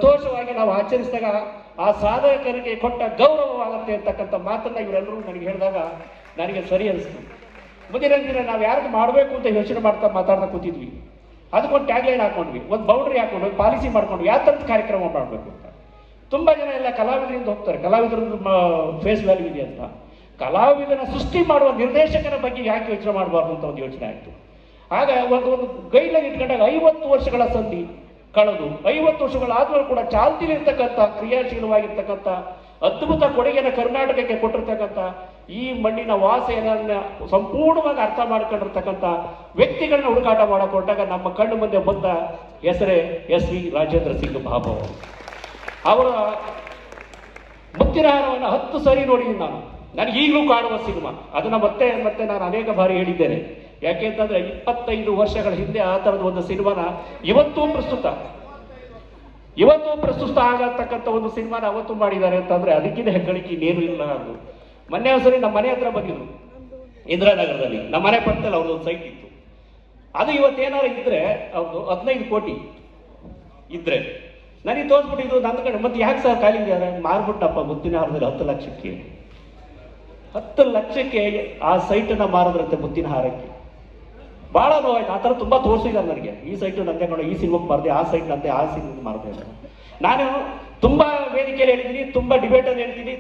ಸಂತೋಷವಾಗಿ ನಾವು ಆಚರಿಸಿದಾಗ ಆ ಸಾಧಕರಿಗೆ ಕೊಟ್ಟ ಗೌರವವಾಗುತ್ತೆ ಅಂತಕ್ಕಂಥ ಮಾತನ್ನ ಇವರೆಲ್ಲರೂ ನನಗೆ ಹೇಳಿದಾಗ ನನಗೆ ಸರಿ ಅನಿಸ್ತು. ಮುಂದಿನ ದಿನ ನಾವು ಯಾರಿಗೆ ಮಾಡಬೇಕು ಅಂತ ಯೋಚನೆ ಮಾತಾಡ್ತಾ ಕೂತಿದ್ವಿ. ಅದಕ್ಕೊಂದು ಟ್ಯಾಗ್ಲೈನ್ ಹಾಕೊಂಡ್ವಿ, ಒಂದು ಬೌಂಡ್ರಿ ಹಾಕೊಂಡ್ವಿ, ಒಂದು ಪಾಲಿಸಿ ಮಾಡ್ಕೊಂಡ್ವಿ, ಯಾವ ಥರದ ಕಾರ್ಯಕ್ರಮ ಮಾಡಬೇಕು ಅಂತ. ತುಂಬ ಜನ ಎಲ್ಲ ಕಲಾವಿದರಿಂದ ಹೋಗ್ತಾರೆ, ಕಲಾವಿದರದ್ದು ಫೇಸ್ ವ್ಯಾಲ್ಯೂ ಇದೆ ಅಂತ. ಕಲಾವಿದನ ಸೃಷ್ಟಿ ಮಾಡುವ ನಿರ್ದೇಶಕರ ಬಗ್ಗೆ ಯಾಕೆ ಯೋಚನೆ ಮಾಡಬಾರ್ದು ಅಂತ ಒಂದು ಯೋಚನೆ ಆಯಿತು. ಆಗ ಒಂದು ಗೈಡ್ಲೈನ್ ಇಟ್ಕೊಂಡಾಗ 50 ವರ್ಷಗಳ ಸಂಧಿ ಕಳೆದು 50 ವರ್ಷಗಳಾದ್ಮೇಲೆ ಕೂಡ ಚಾಲ್ತಿಲಿರ್ತಕ್ಕಂಥ ಕ್ರಿಯಾಶೀಲವಾಗಿರ್ತಕ್ಕಂಥ ಅದ್ಭುತ ಕೊಡುಗೆಯನ್ನು ಕರ್ನಾಟಕಕ್ಕೆ ಕೊಟ್ಟಿರ್ತಕ್ಕಂಥ ಈ ಮಣ್ಣಿನ ವಾಸೆಯನ್ನ ಸಂಪೂರ್ಣವಾಗಿ ಅರ್ಥ ಮಾಡ್ಕೊಂಡಿರ್ತಕ್ಕಂಥ ವ್ಯಕ್ತಿಗಳನ್ನ ಹುಡುಕಾಟ ಮಾಡಕ್ಕೆ ಹೊರಟಾಗ ನಮ್ಮ ಕಣ್ಣು ಮುಂದೆ ಬಂದ ಹೆಸರೇ SV ರಾಜೇಂದ್ರ ಸಿಂಗ್ ಬಾಬು. ಅವರ ಮುತ್ತಿನ ಹಾರವನ್ನು 10 ಸರಿ ನೋಡಿದ್ದೀನಿ ನಾನು. ನನಗೆ ಈಗಲೂ ಕಾಡುವ ಸಿನಿಮಾ ಅದನ್ನ ಮತ್ತೆ ಮತ್ತೆ ನಾನು ಅನೇಕ ಬಾರಿ ಹೇಳಿದ್ದೇನೆ. ಯಾಕೆ ಅಂತಂದ್ರೆ 25 ವರ್ಷಗಳ ಹಿಂದೆ ಆ ಥರದ ಒಂದು ಸಿನಿಮಾನ ಇವತ್ತೂ ಪ್ರಸ್ತುತ ಆಗತಕ್ಕಂಥ ಒಂದು ಸಿನಿಮಾನ ಅವತ್ತು ಮಾಡಿದ್ದಾರೆ ಅಂತಂದ್ರೆ ಅದಕ್ಕಿಂತ ಹೆಗ್ಗಳಿಕೆ ಇನ್ನೇನು ಇಲ್ಲ. ಅದು ಮೊನ್ನೆ ಒಂದ್ಸರಿ ನಮ್ಮ ಮನೆ ಹತ್ರ ಬಂದಿದ್ರು, ಇಂದಿರಾನಗರದಲ್ಲಿ ನಮ್ಮ ಮನೆ ಪಕ್ಕದಲ್ಲಿ ಅವ್ರದ್ದು ಒಂದು ಸೈಟ್ ಇತ್ತು. ಅದು ಇವತ್ತೇನಾರು ಇದ್ರೆ ಅವ್ರದ್ದು 15 ಕೋಟಿ ಇದ್ರೆ ನನಗೆ ತೋರಿಸ್ಬಿಟ್ಟಿದ್ದು ನನ್ನ ಕಡೆ. ಮತ್ತೆ ಯಾಕೆ ಸರ್ ಖಾಲಿ ಇದ್ದಾರೆ? ಮಾರ್ಬಿಟ್ಟಪ್ಪ ಮುತ್ತಿನ ಹಾರದಲ್ಲಿ 10 ಲಕ್ಷಕ್ಕೆ 10 ಲಕ್ಷಕ್ಕೆ ಆ ಸೈಟನ್ನು ಮಾರಿದ್ರಂತೆ ಮುತ್ತಿನ ಹಾರಕ್ಕೆ. ಭಾಳ ನೋವಾಯ್ತು. ಆ ಥರ ತುಂಬ ತೋರಿಸಿದ್ದಾರೆ ನನಗೆ. ಈ ಸೈಟು ನಂದೆ ನೋಡೋ, ಈ ಸಿನಿಮಾಕ್ಕೆ ಮಾರಿದೆ, ಆ ಸೈಟ್ ನಂದೆ, ಆ ಸಿನಿಮಾಗೆ ಮಾರಿದೆ. ನಾನು ತುಂಬ ವೇದಿಕೆಯಲ್ಲಿ ಹೇಳ್ತೀನಿ, ತುಂಬ ಡಿಬೇಟಲ್ಲಿ ಹೇಳ್ತೀನಿ.